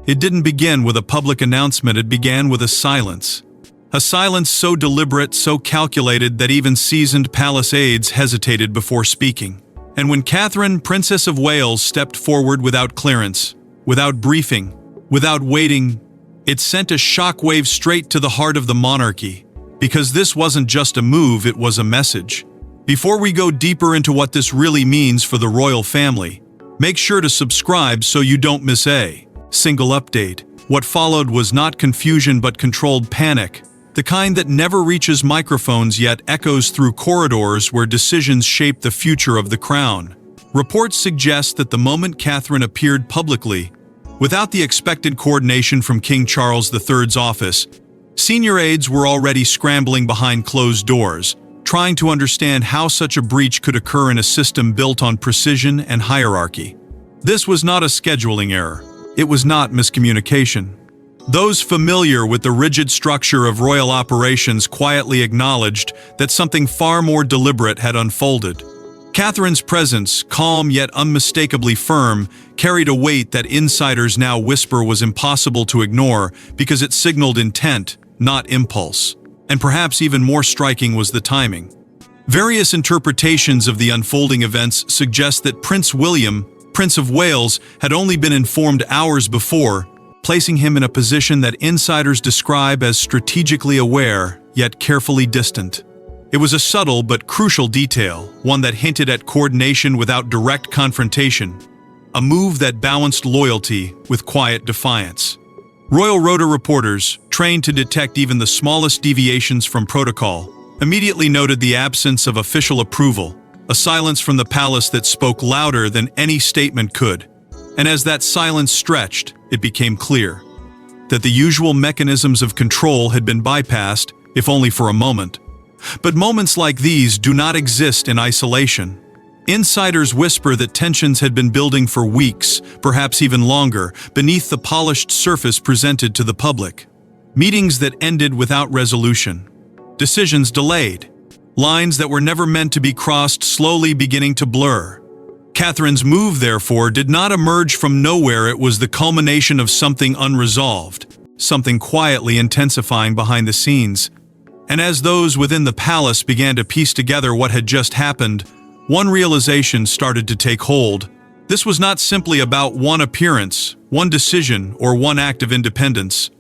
It didn't begin with a public announcement, it began with a silence. A silence so deliberate, so calculated that even seasoned palace aides hesitated before speaking. And when Catherine, Princess of Wales, stepped forward without clearance, without briefing, without waiting, it sent a shockwave straight to the heart of the monarchy. Because this wasn't just a move, it was a message. Before we go deeper into what this really means for the royal family, make sure to subscribe so you don't miss a single update. What followed was not confusion but controlled panic, the kind that never reaches microphones yet echoes through corridors where decisions shape the future of the crown. Reports suggest that the moment Catherine appeared publicly, without the expected coordination from King Charles III's office, senior aides were already scrambling behind closed doors, trying to understand how such a breach could occur in a system built on precision and hierarchy. This was not a scheduling error. It was not miscommunication. Those familiar with the rigid structure of royal operations quietly acknowledged that something far more deliberate had unfolded. Catherine's presence, calm yet unmistakably firm, carried a weight that insiders now whisper was impossible to ignore because it signaled intent, not impulse. And perhaps even more striking was the timing. Various interpretations of the unfolding events suggest that Prince William, Prince of Wales, had only been informed hours before, placing him in a position that insiders describe as strategically aware, yet carefully distant. It was a subtle but crucial detail, one that hinted at coordination without direct confrontation, a move that balanced loyalty with quiet defiance. Royal Rota reporters, trained to detect even the smallest deviations from protocol, immediately noted the absence of official approval, a silence from the palace that spoke louder than any statement could. And as that silence stretched, it became clear that the usual mechanisms of control had been bypassed, if only for a moment. But moments like these do not exist in isolation. Insiders whisper that tensions had been building for weeks, perhaps even longer, beneath the polished surface presented to the public. Meetings that ended without resolution. Decisions delayed. Lines that were never meant to be crossed slowly beginning to blur. Catherine's move, therefore, did not emerge from nowhere. It was the culmination of something unresolved, something quietly intensifying behind the scenes. And as those within the palace began to piece together what had just happened, one realization started to take hold. This was not simply about one appearance, one decision, or one act of independence.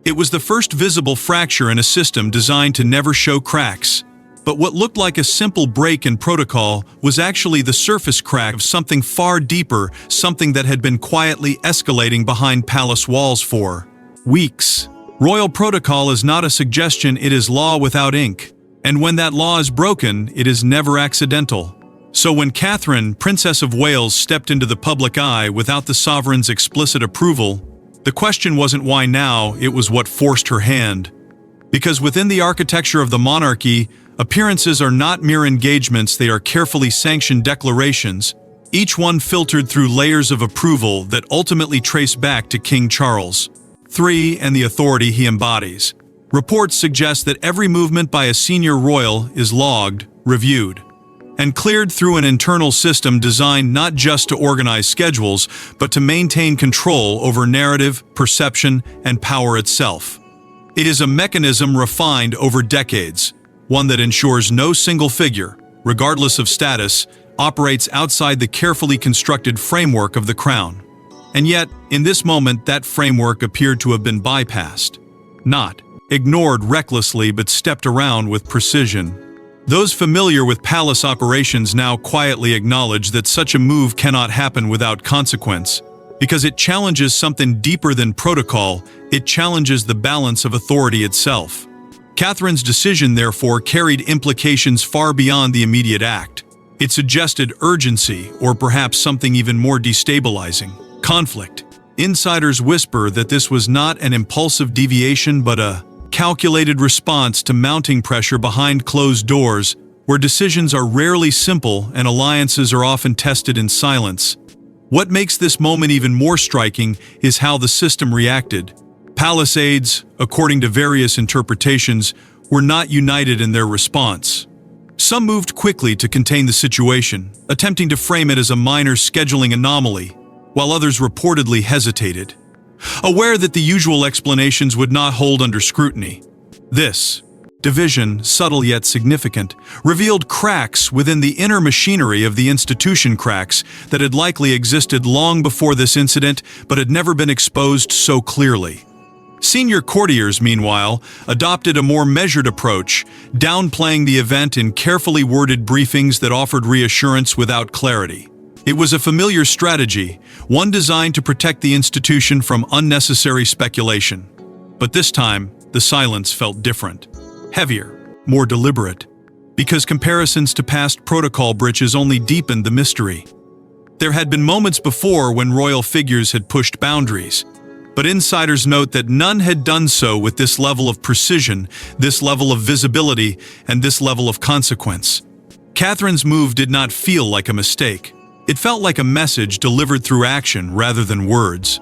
It was the first visible fracture in a system designed to never show cracks. But what looked like a simple break in protocol was actually the surface crack of something far deeper, something that had been quietly escalating behind palace walls for weeks. Royal protocol is not a suggestion, it is law without ink. And when that law is broken, it is never accidental. So when Catherine, Princess of Wales, stepped into the public eye without the sovereign's explicit approval, the question wasn't why now, it was what forced her hand. Because within the architecture of the monarchy, appearances are not mere engagements, they are carefully sanctioned declarations, each one filtered through layers of approval that ultimately trace back to King Charles III and the authority he embodies. Reports suggest that every movement by a senior royal is logged, reviewed, and cleared through an internal system designed not just to organize schedules, but to maintain control over narrative, perception, and power itself. It is a mechanism refined over decades, one that ensures no single figure, regardless of status, operates outside the carefully constructed framework of the crown. And yet, in this moment, that framework appeared to have been bypassed. Not ignored recklessly, but stepped around with precision. Those familiar with palace operations now quietly acknowledge that such a move cannot happen without consequence. Because it challenges something deeper than protocol, it challenges the balance of authority itself. Catherine's decision, therefore, carried implications far beyond the immediate act. It suggested urgency, or perhaps something even more destabilizing: conflict. Insiders whisper that this was not an impulsive deviation but a calculated response to mounting pressure behind closed doors, where decisions are rarely simple and alliances are often tested in silence. What makes this moment even more striking is how the system reacted. Palace aides, according to various interpretations, were not united in their response. Some moved quickly to contain the situation, attempting to frame it as a minor scheduling anomaly, while others reportedly hesitated. aware that the usual explanations would not hold under scrutiny. This division, subtle yet significant, revealed cracks within the inner machinery of the institution, cracks that had likely existed long before this incident but had never been exposed so clearly. Senior courtiers, meanwhile, adopted a more measured approach, downplaying the event in carefully worded briefings that offered reassurance without clarity. It was a familiar strategy, one designed to protect the institution from unnecessary speculation. But this time, the silence felt different. Heavier, more deliberate, because comparisons to past protocol breaches only deepened the mystery. There had been moments before when royal figures had pushed boundaries, but insiders note that none had done so with this level of precision, this level of visibility, and this level of consequence. Catherine's move did not feel like a mistake. It felt like a message delivered through action rather than words.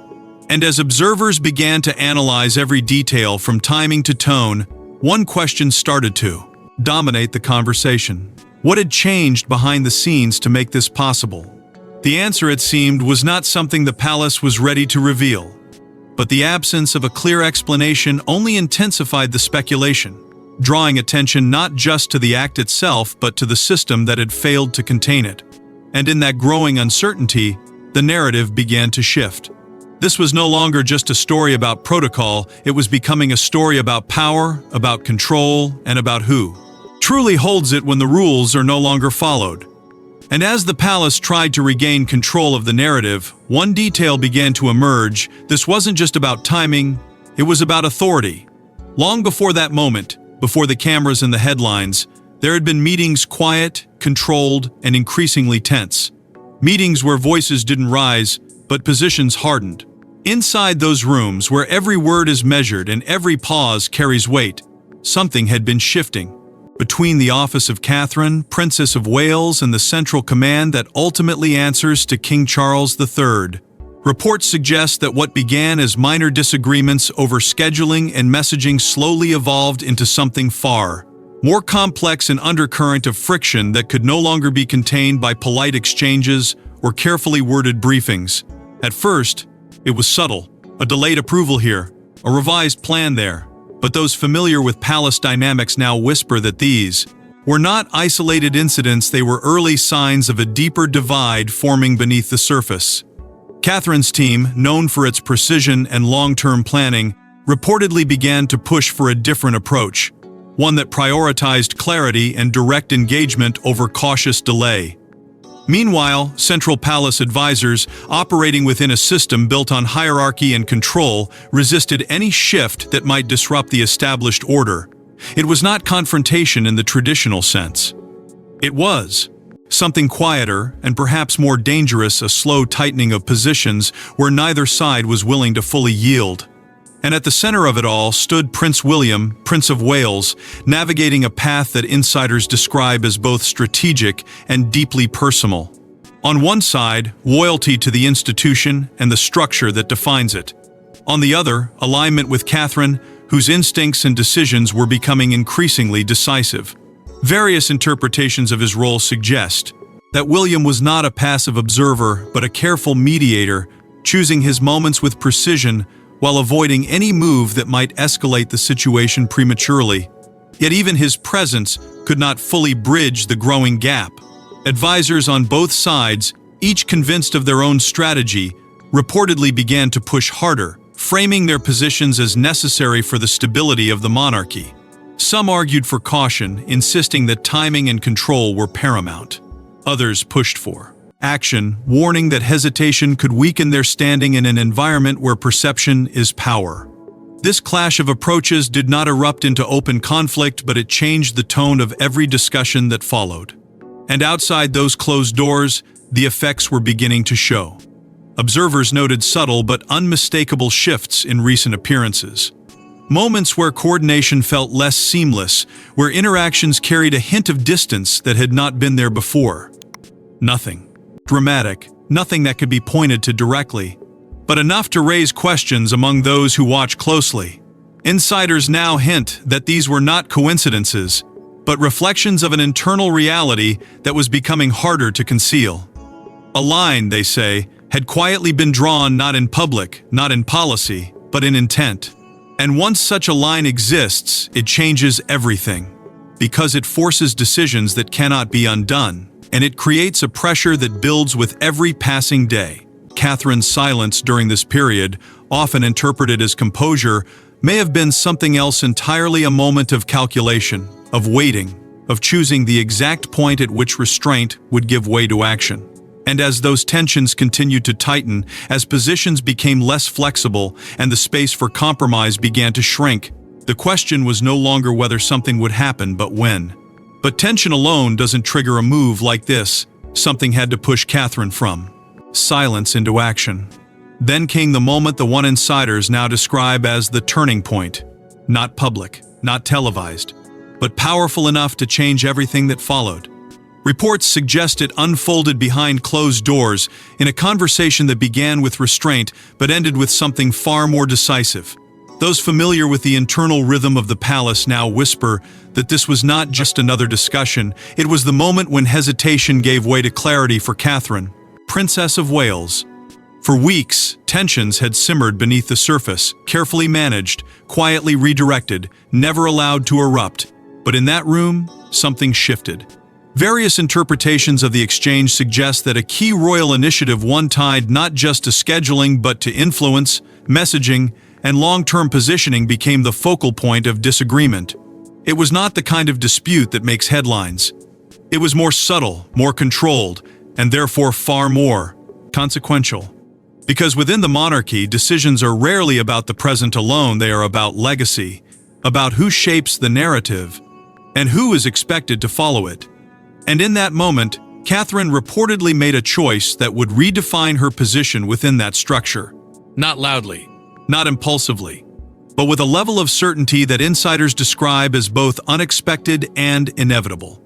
And as observers began to analyze every detail from timing to tone, one question started to dominate the conversation. What had changed behind the scenes to make this possible? The answer, it seemed, was not something the palace was ready to reveal. But the absence of a clear explanation only intensified the speculation, drawing attention not just to the act itself but to the system that had failed to contain it. And in that growing uncertainty, the narrative began to shift. This was no longer just a story about protocol, it was becoming a story about power, about control, and about who truly holds it when the rules are no longer followed. And as the palace tried to regain control of the narrative, one detail began to emerge. This wasn't just about timing, it was about authority. Long before that moment, before the cameras and the headlines, there had been meetings quiet, controlled, and increasingly tense. Meetings where voices didn't rise, but positions hardened. Inside those rooms, where every word is measured and every pause carries weight, something had been shifting. Between the office of Catherine, Princess of Wales, and the central command that ultimately answers to King Charles III, reports suggest that what began as minor disagreements over scheduling and messaging slowly evolved into something far more complex, an undercurrent of friction that could no longer be contained by polite exchanges or carefully worded briefings. At first, it was subtle, a delayed approval here, a revised plan there. But those familiar with palace dynamics now whisper that these were not isolated incidents, they were early signs of a deeper divide forming beneath the surface. Catherine's team, known for its precision and long-term planning, reportedly began to push for a different approach, one that prioritized clarity and direct engagement over cautious delay. Meanwhile, Central Palace advisors, operating within a system built on hierarchy and control, resisted any shift that might disrupt the established order. It was not confrontation in the traditional sense. It was something quieter and perhaps more dangerous, a slow tightening of positions where neither side was willing to fully yield. And at the center of it all stood Prince William, Prince of Wales, navigating a path that insiders describe as both strategic and deeply personal. On one side, loyalty to the institution and the structure that defines it. On the other, alignment with Catherine, whose instincts and decisions were becoming increasingly decisive. Various interpretations of his role suggest that William was not a passive observer but a careful mediator, choosing his moments with precision while avoiding any move that might escalate the situation prematurely. Yet even his presence could not fully bridge the growing gap. Advisors on both sides, each convinced of their own strategy, reportedly began to push harder, framing their positions as necessary for the stability of the monarchy. Some argued for caution, insisting that timing and control were paramount. Others pushed for action, warning that hesitation could weaken their standing in an environment where perception is power. This clash of approaches did not erupt into open conflict, but it changed the tone of every discussion that followed. And outside those closed doors, the effects were beginning to show. Observers noted subtle but unmistakable shifts in recent appearances. Moments where coordination felt less seamless, where interactions carried a hint of distance that had not been there before. Nothing dramatic, nothing that could be pointed to directly, but enough to raise questions among those who watch closely. Insiders now hint that these were not coincidences, but reflections of an internal reality that was becoming harder to conceal. A line, they say, had quietly been drawn not in public, not in policy, but in intent. And once such a line exists, it changes everything, because it forces decisions that cannot be undone, and it creates a pressure that builds with every passing day. Catherine's silence during this period, often interpreted as composure, may have been something else entirely, a moment of calculation, of waiting, of choosing the exact point at which restraint would give way to action. And as those tensions continued to tighten, as positions became less flexible and the space for compromise began to shrink, the question was no longer whether something would happen, but when. But tension alone doesn't trigger a move like this. Something had to push Catherine from silence into action. Then came the moment the one insiders now describe as the turning point. Not public, not televised, but powerful enough to change everything that followed. Reports suggest it unfolded behind closed doors, in a conversation that began with restraint but ended with something far more decisive. Those familiar with the internal rhythm of the palace now whisper that this was not just another discussion, it was the moment when hesitation gave way to clarity for Catherine, Princess of Wales. For weeks, tensions had simmered beneath the surface, carefully managed, quietly redirected, never allowed to erupt. But in that room, something shifted. Various interpretations of the exchange suggest that a key royal initiative, one tied not just to scheduling but to influence, messaging, and long-term positioning, became the focal point of disagreement. It was not the kind of dispute that makes headlines. It was more subtle, more controlled, and therefore far more consequential. Because within the monarchy, decisions are rarely about the present alone, they are about legacy, about who shapes the narrative, and who is expected to follow it. And in that moment, Catherine reportedly made a choice that would redefine her position within that structure. Not loudly, not impulsively, but with a level of certainty that insiders describe as both unexpected and inevitable.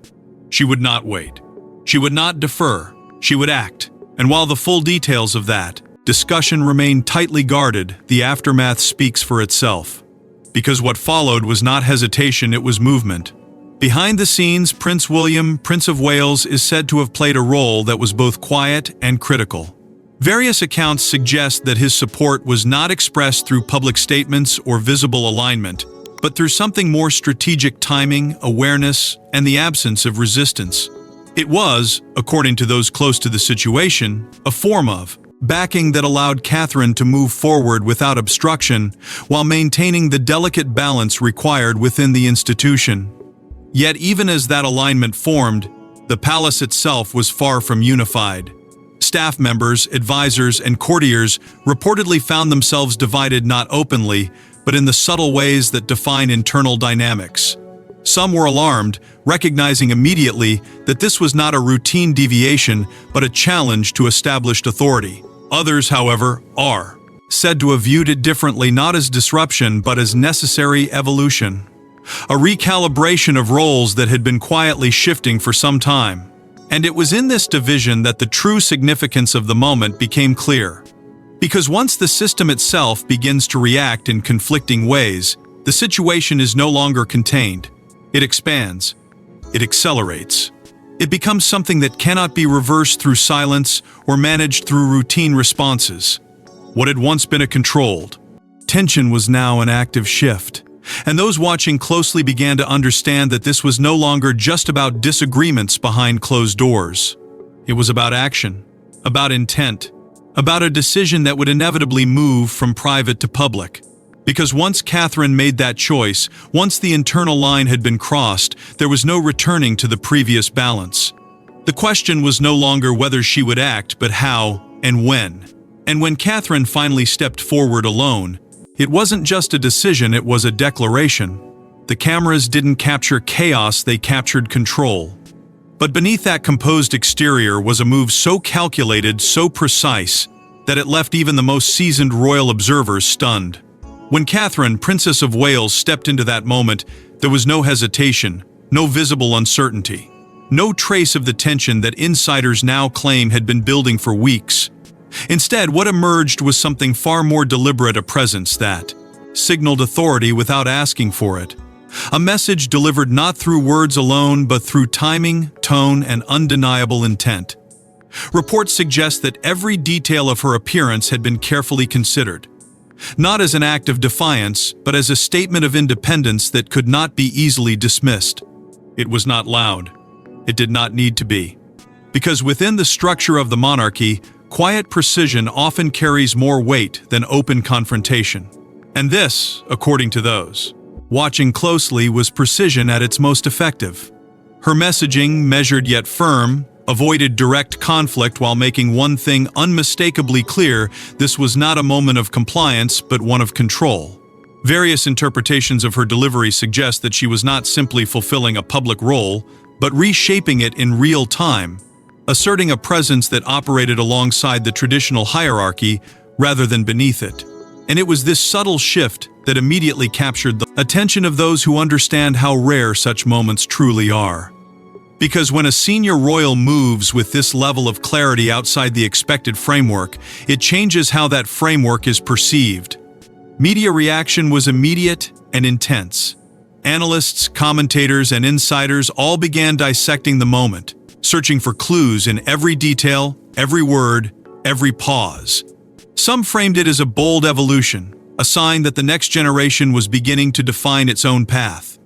She would not wait. She would not defer. She would act. And while the full details of that discussion remained tightly guarded, the aftermath speaks for itself. Because what followed was not hesitation, it was movement. Behind the scenes, Prince William, Prince of Wales, is said to have played a role that was both quiet and critical. Various accounts suggest that his support was not expressed through public statements or visible alignment, but through something more strategic: timing, awareness, and the absence of resistance. It was, according to those close to the situation, a form of backing that allowed Catherine to move forward without obstruction while maintaining the delicate balance required within the institution. Yet even as that alignment formed, the palace itself was far from unified. Staff members, advisors, and courtiers reportedly found themselves divided not openly, but in the subtle ways that define internal dynamics. Some were alarmed, recognizing immediately that this was not a routine deviation, but a challenge to established authority. Others, however, are said to have viewed it differently, not as disruption, but as necessary evolution. A recalibration of roles that had been quietly shifting for some time. And it was in this division that the true significance of the moment became clear. Because once the system itself begins to react in conflicting ways, the situation is no longer contained. It expands. It accelerates. It becomes something that cannot be reversed through silence or managed through routine responses. What had once been a controlled tension was now an active shift. And those watching closely began to understand that this was no longer just about disagreements behind closed doors. It was about action, about intent, about a decision that would inevitably move from private to public. Because once Catherine made that choice, once the internal line had been crossed, there was no returning to the previous balance. The question was no longer whether she would act, but how and when. And when Catherine finally stepped forward alone, it wasn't just a decision, it was a declaration. The cameras didn't capture chaos, they captured control. But beneath that composed exterior was a move so calculated, so precise, that it left even the most seasoned royal observers stunned. When Catherine, Princess of Wales, stepped into that moment, there was no hesitation, no visible uncertainty, no trace of the tension that insiders now claim had been building for weeks. Instead, what emerged was something far more deliberate, a presence that signaled authority without asking for it. A message delivered not through words alone, but through timing, tone, and undeniable intent. Reports suggest that every detail of her appearance had been carefully considered, not as an act of defiance, but as a statement of independence that could not be easily dismissed. It was not loud. It did not need to be. Because within the structure of the monarchy, quiet precision often carries more weight than open confrontation. And this, according to those watching closely, was precision at its most effective. Her messaging, measured yet firm, avoided direct conflict while making one thing unmistakably clear: this was not a moment of compliance, but one of control. Various interpretations of her delivery suggest that she was not simply fulfilling a public role, but reshaping it in real time, asserting a presence that operated alongside the traditional hierarchy rather than beneath it. And it was this subtle shift that immediately captured the attention of those who understand how rare such moments truly are. Because when a senior royal moves with this level of clarity outside the expected framework, it changes how that framework is perceived. Media reaction was immediate and intense. Analysts, commentators, and insiders all began dissecting the moment, searching for clues in every detail, every word, every pause. Some framed it as a bold evolution, a sign that the next generation was beginning to define its own path.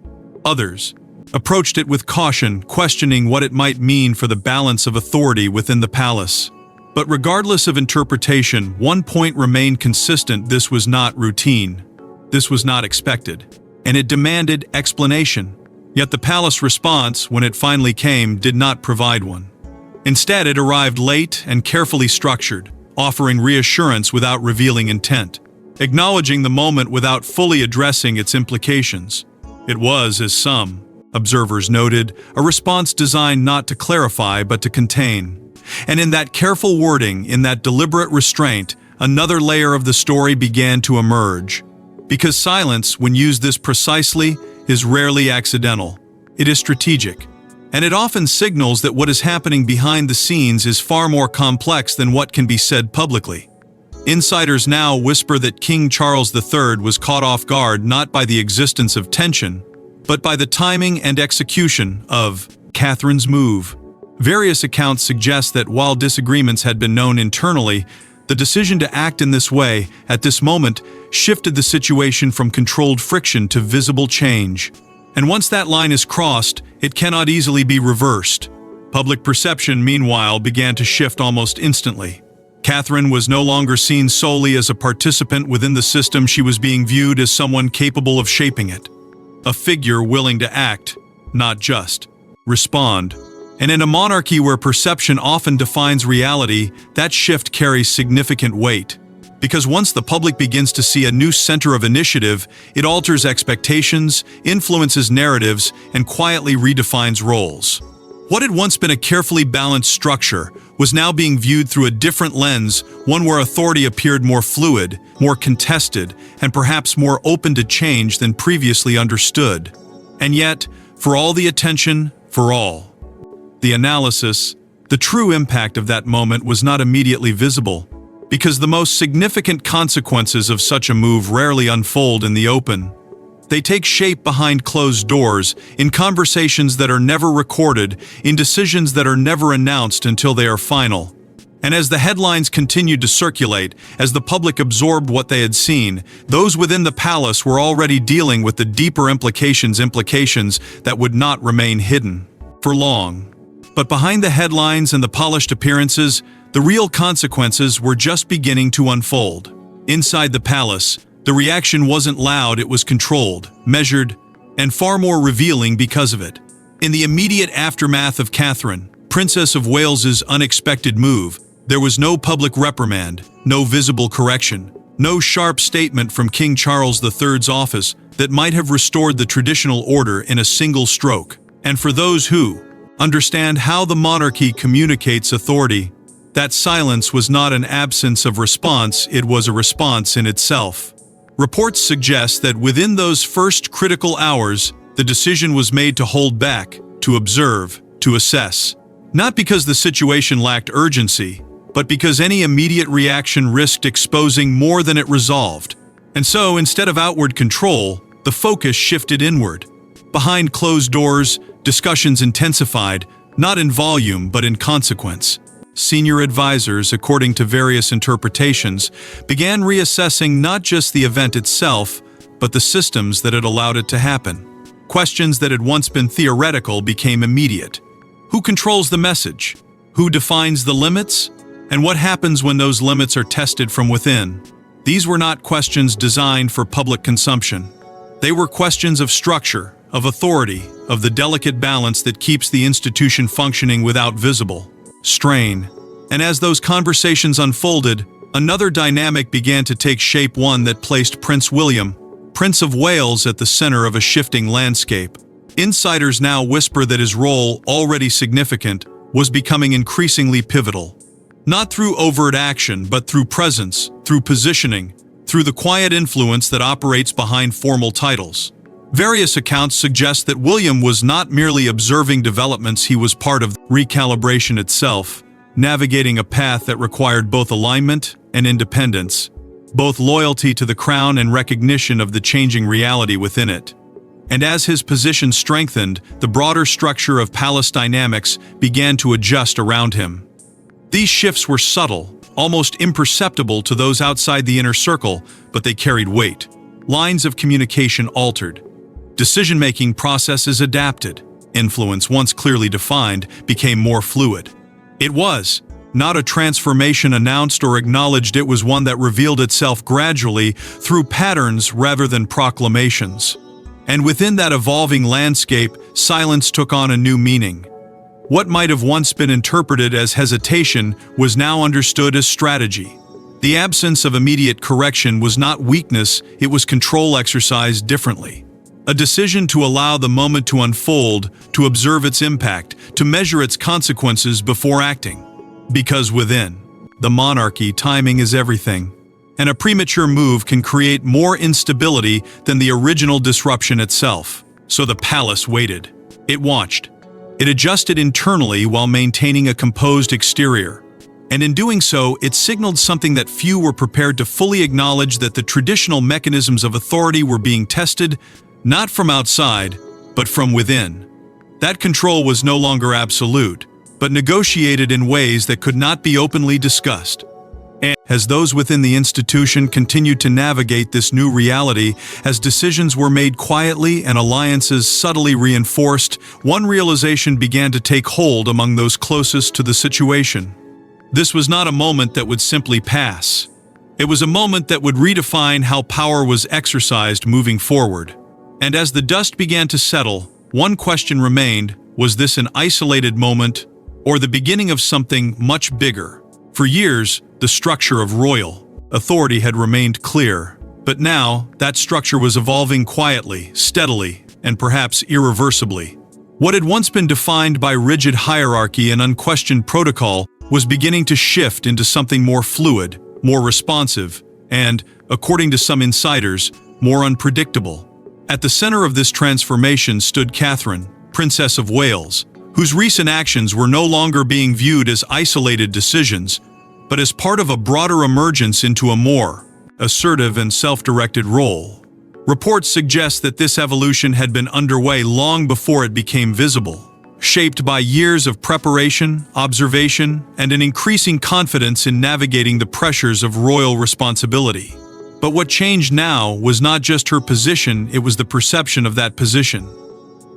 Others approached it with caution, questioning what it might mean for the balance of authority within the palace. But regardless of interpretation, one point remained consistent: this was not routine. This was not expected. And it demanded explanation. Yet the palace response, when it finally came, did not provide one. Instead, it arrived late and carefully structured, offering reassurance without revealing intent, acknowledging the moment without fully addressing its implications. It was, as some observers noted, a response designed not to clarify but to contain. And in that careful wording, in that deliberate restraint, another layer of the story began to emerge. Because silence, when used this precisely, is rarely accidental. It is strategic. And it often signals that what is happening behind the scenes is far more complex than what can be said publicly. Insiders now whisper that King Charles III was caught off guard not by the existence of tension, but by the timing and execution of Catherine's move. Various accounts suggest that while disagreements had been known internally, the decision to act in this way, at this moment, shifted the situation from controlled friction to visible change. And once that line is crossed, it cannot easily be reversed. Public perception, meanwhile, began to shift almost instantly. Catherine was no longer seen solely as a participant within the system. She was being viewed as someone capable of shaping it. A figure willing to act, not just respond. And in a monarchy where perception often defines reality, that shift carries significant weight. Because once the public begins to see a new center of initiative, it alters expectations, influences narratives, and quietly redefines roles. What had once been a carefully balanced structure was now being viewed through a different lens, one where authority appeared more fluid, more contested, and perhaps more open to change than previously understood. And yet, for all the attention, for all the analysis, the true impact of that moment was not immediately visible. Because the most significant consequences of such a move rarely unfold in the open. They take shape behind closed doors, in conversations that are never recorded, in decisions that are never announced until they are final. And as the headlines continued to circulate, as the public absorbed what they had seen, those within the palace were already dealing with the deeper implications that would not remain hidden for long. But behind the headlines and the polished appearances, the real consequences were just beginning to unfold. Inside the palace, the reaction wasn't loud, it was controlled, measured, and far more revealing because of it. In the immediate aftermath of Catherine, Princess of Wales's unexpected move, there was no public reprimand, no visible correction, no sharp statement from King Charles III's office that might have restored the traditional order in a single stroke. And for those who understand how the monarchy communicates authority, that silence was not an absence of response, it was a response in itself. Reports suggest that within those first critical hours, the decision was made to hold back, to observe, to assess. Not because the situation lacked urgency, but because any immediate reaction risked exposing more than it resolved. And so, instead of outward control, the focus shifted inward. Behind closed doors, discussions intensified, not in volume but in consequence. senior advisors, according to various interpretations, began reassessing not just the event itself, but the systems that had allowed it to happen. Questions that had once been theoretical became immediate. Who controls the message? Who defines the limits? And what happens when those limits are tested from within? These were not questions designed for public consumption. They were questions of structure, of authority, of the delicate balance that keeps the institution functioning without visible strain. And as those conversations unfolded, another dynamic began to take shape, one that placed Prince William, Prince of Wales, at the center of a shifting landscape. Insiders now whisper that his role, already significant, was becoming increasingly pivotal. Not through overt action, but through presence, through positioning, through the quiet influence that operates behind formal titles. Various accounts suggest that William was not merely observing developments, he was part of recalibration itself, navigating a path that required both alignment and independence, both loyalty to the crown and recognition of the changing reality within it. And as his position strengthened, the broader structure of palace dynamics began to adjust around him. These shifts were subtle, almost imperceptible to those outside the inner circle, but they carried weight. Lines of communication altered. Decision-making processes adapted. Influence, once clearly defined, became more fluid. It was not a transformation announced or acknowledged, it was one that revealed itself gradually through patterns rather than proclamations. And within that evolving landscape, silence took on a new meaning. What might have once been interpreted as hesitation was now understood as strategy. The absence of immediate correction was not weakness, it was control exercised differently. A decision to allow the moment to unfold, to observe its impact, to measure its consequences before acting. Because within the monarchy, timing is everything, and a premature move can create more instability than the original disruption itself. So the palace waited. It watched. It adjusted internally while maintaining a composed exterior. And in doing so, it signaled something that few were prepared to fully acknowledge, that the traditional mechanisms of authority were being tested, not from outside, but from within. That control was no longer absolute, but negotiated in ways that could not be openly discussed. And as those within the institution continued to navigate this new reality, as decisions were made quietly and alliances subtly reinforced, one realization began to take hold among those closest to the situation. This was not a moment that would simply pass. It was a moment that would redefine how power was exercised moving forward. And as the dust began to settle, one question remained: was this an isolated moment, or the beginning of something much bigger? For years, the structure of royal authority had remained clear, but now that structure was evolving quietly, steadily, and perhaps irreversibly. What had once been defined by rigid hierarchy and unquestioned protocol was beginning to shift into something more fluid, more responsive, and, according to some insiders, more unpredictable. At the center of this transformation stood Catherine, Princess of Wales, whose recent actions were no longer being viewed as isolated decisions, but as part of a broader emergence into a more assertive and self-directed role. Reports suggest that this evolution had been underway long before it became visible, shaped by years of preparation, observation, and an increasing confidence in navigating the pressures of royal responsibility. But what changed now was not just her position, it was the perception of that position.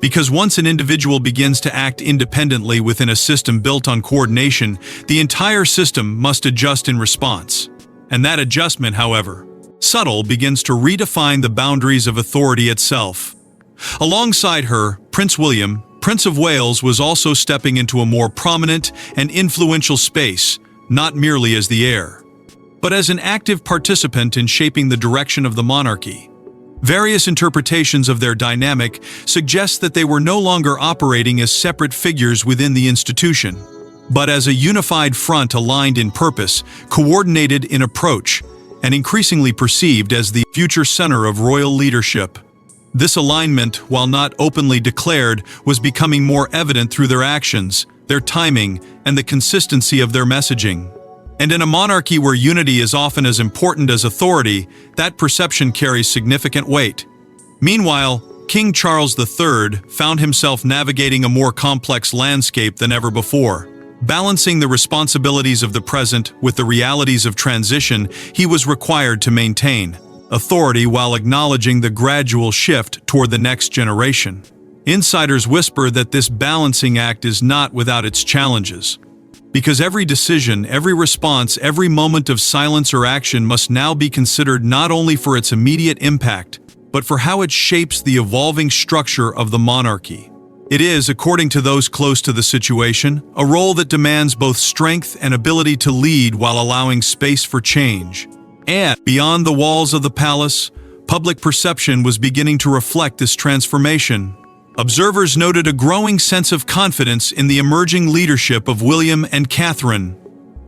Because once an individual begins to act independently within a system built on coordination, the entire system must adjust in response. And that adjustment, however subtle, begins to redefine the boundaries of authority itself. Alongside her, Prince William, Prince of Wales, was also stepping into a more prominent and influential space, not merely as the heir, but as an active participant in shaping the direction of the monarchy. Various interpretations of their dynamic suggest that they were no longer operating as separate figures within the institution, but as a unified front aligned in purpose, coordinated in approach, and increasingly perceived as the future center of royal leadership. This alignment, while not openly declared, was becoming more evident through their actions, their timing, and the consistency of their messaging. And in a monarchy where unity is often as important as authority, that perception carries significant weight. Meanwhile, King Charles III found himself navigating a more complex landscape than ever before. Balancing the responsibilities of the present with the realities of transition, he was required to maintain authority while acknowledging the gradual shift toward the next generation. Insiders whisper that this balancing act is not without its challenges, because every decision, every response, every moment of silence or action must now be considered not only for its immediate impact, but for how it shapes the evolving structure of the monarchy. It is, according to those close to the situation, a role that demands both strength and ability to lead while allowing space for change. And beyond the walls of the palace, public perception was beginning to reflect this transformation. Observers noted a growing sense of confidence in the emerging leadership of William and Catherine,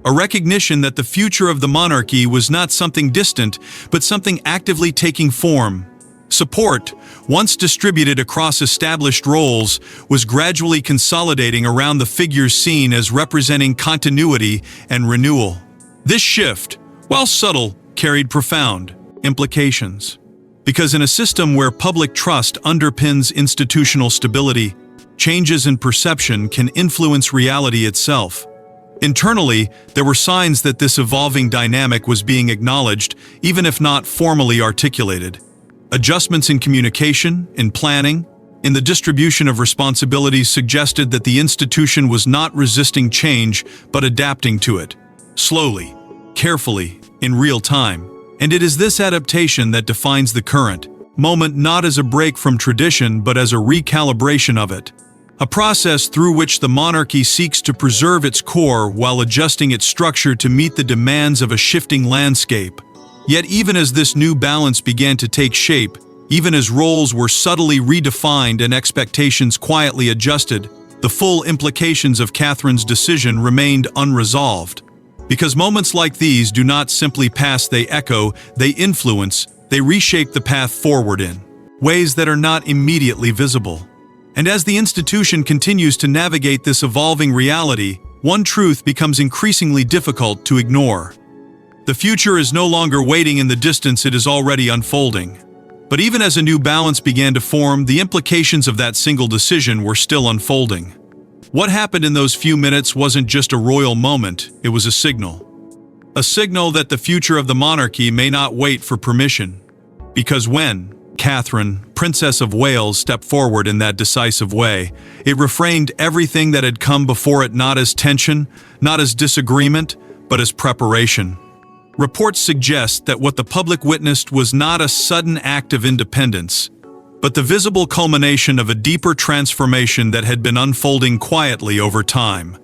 a recognition that the future of the monarchy was not something distant, but something actively taking form. Support, once distributed across established roles, was gradually consolidating around the figures seen as representing continuity and renewal. This shift, while subtle, carried profound implications. Because in a system where public trust underpins institutional stability, changes in perception can influence reality itself. Internally, there were signs that this evolving dynamic was being acknowledged, even if not formally articulated. Adjustments in communication, in planning, in the distribution of responsibilities suggested that the institution was not resisting change, but adapting to it. Slowly, carefully, in real time. And it is this adaptation that defines the current moment, not as a break from tradition, but as a recalibration of it. A process through which the monarchy seeks to preserve its core while adjusting its structure to meet the demands of a shifting landscape. Yet even as this new balance began to take shape, even as roles were subtly redefined and expectations quietly adjusted, the full implications of Catherine's decision remained unresolved. Because moments like these do not simply pass, they echo, they influence, they reshape the path forward in ways that are not immediately visible. And as the institution continues to navigate this evolving reality, one truth becomes increasingly difficult to ignore. The future is no longer waiting in the distance, it is already unfolding. But even as a new balance began to form, the implications of that single decision were still unfolding. What happened in those few minutes wasn't just a royal moment, it was a signal. A signal that the future of the monarchy may not wait for permission. Because when Catherine, Princess of Wales, stepped forward in that decisive way, it reframed everything that had come before it, not as tension, not as disagreement, but as preparation. Reports suggest that what the public witnessed was not a sudden act of independence, but the visible culmination of a deeper transformation that had been unfolding quietly over time.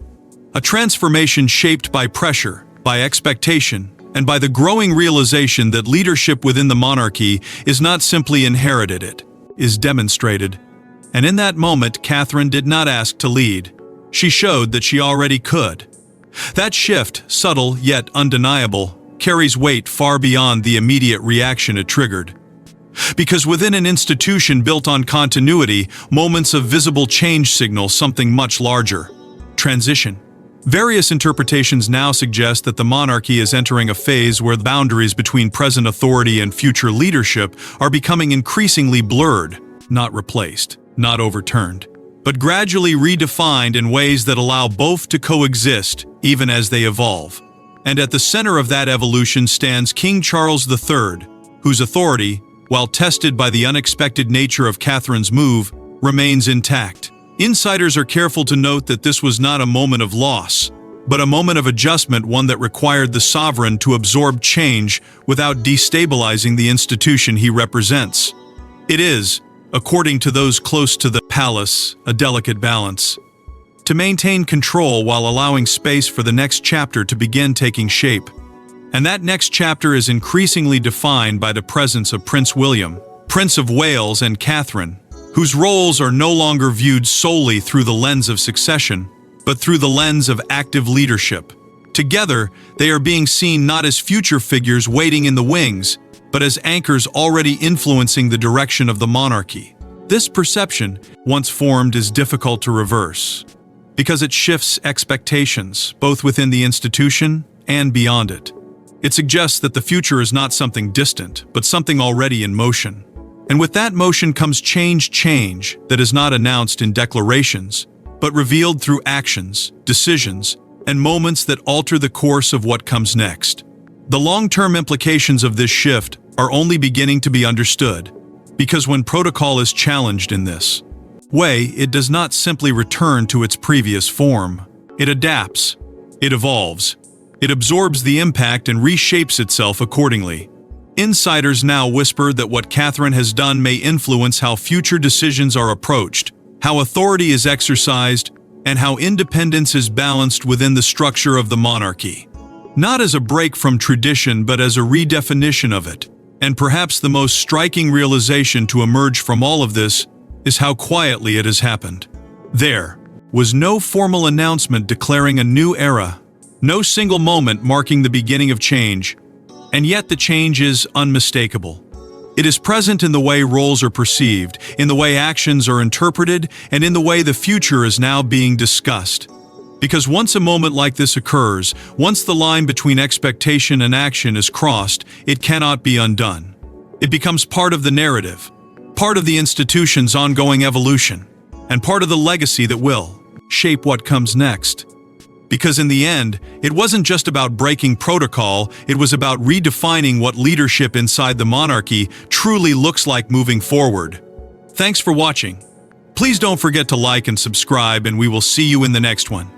A transformation shaped by pressure, by expectation, and by the growing realization that leadership within the monarchy is not simply inherited, it is demonstrated. And in that moment, Catherine did not ask to lead. She showed that she already could. That shift, subtle yet undeniable, carries weight far beyond the immediate reaction it triggered. Because within an institution built on continuity, moments of visible change signal something much larger: transition. Various interpretations now suggest that the monarchy is entering a phase where the boundaries between present authority and future leadership are becoming increasingly blurred, not replaced, not overturned, but gradually redefined in ways that allow both to coexist even as they evolve. And at the center of that evolution stands King Charles III, whose authority, while tested by the unexpected nature of Catherine's move, remains intact. Insiders are careful to note that this was not a moment of loss, but a moment of adjustment, one that required the sovereign to absorb change without destabilizing the institution he represents. It is, according to those close to the palace, a delicate balance. To maintain control while allowing space for the next chapter to begin taking shape. And that next chapter is increasingly defined by the presence of Prince William, Prince of Wales, and Catherine, whose roles are no longer viewed solely through the lens of succession, but through the lens of active leadership. Together, they are being seen not as future figures waiting in the wings, but as anchors already influencing the direction of the monarchy. This perception, once formed, is difficult to reverse, because it shifts expectations, both within the institution and beyond it. It suggests that the future is not something distant, but something already in motion. And with that motion comes change that is not announced in declarations, but revealed through actions, decisions, and moments that alter the course of what comes next. The long-term implications of this shift are only beginning to be understood, because when protocol is challenged in this way, it does not simply return to its previous form. It adapts, it evolves, it absorbs the impact and reshapes itself accordingly. Insiders now whisper that what Catherine has done may influence how future decisions are approached, how authority is exercised, and how independence is balanced within the structure of the monarchy. Not as a break from tradition, but as a redefinition of it. And perhaps the most striking realization to emerge from all of this is how quietly it has happened. There was no formal announcement declaring a new era, no single moment marking the beginning of change, and yet the change is unmistakable. It is present in the way roles are perceived, in the way actions are interpreted, and in the way the future is now being discussed. Because once a moment like this occurs, once the line between expectation and action is crossed, it cannot be undone. It becomes part of the narrative, part of the institution's ongoing evolution, and part of the legacy that will shape what comes next. Because in the end, it wasn't just about breaking protocol, it was about redefining what leadership inside the monarchy truly looks like moving forward. Thanks for watching. Please don't forget to like and subscribe, and we will see you in the next one.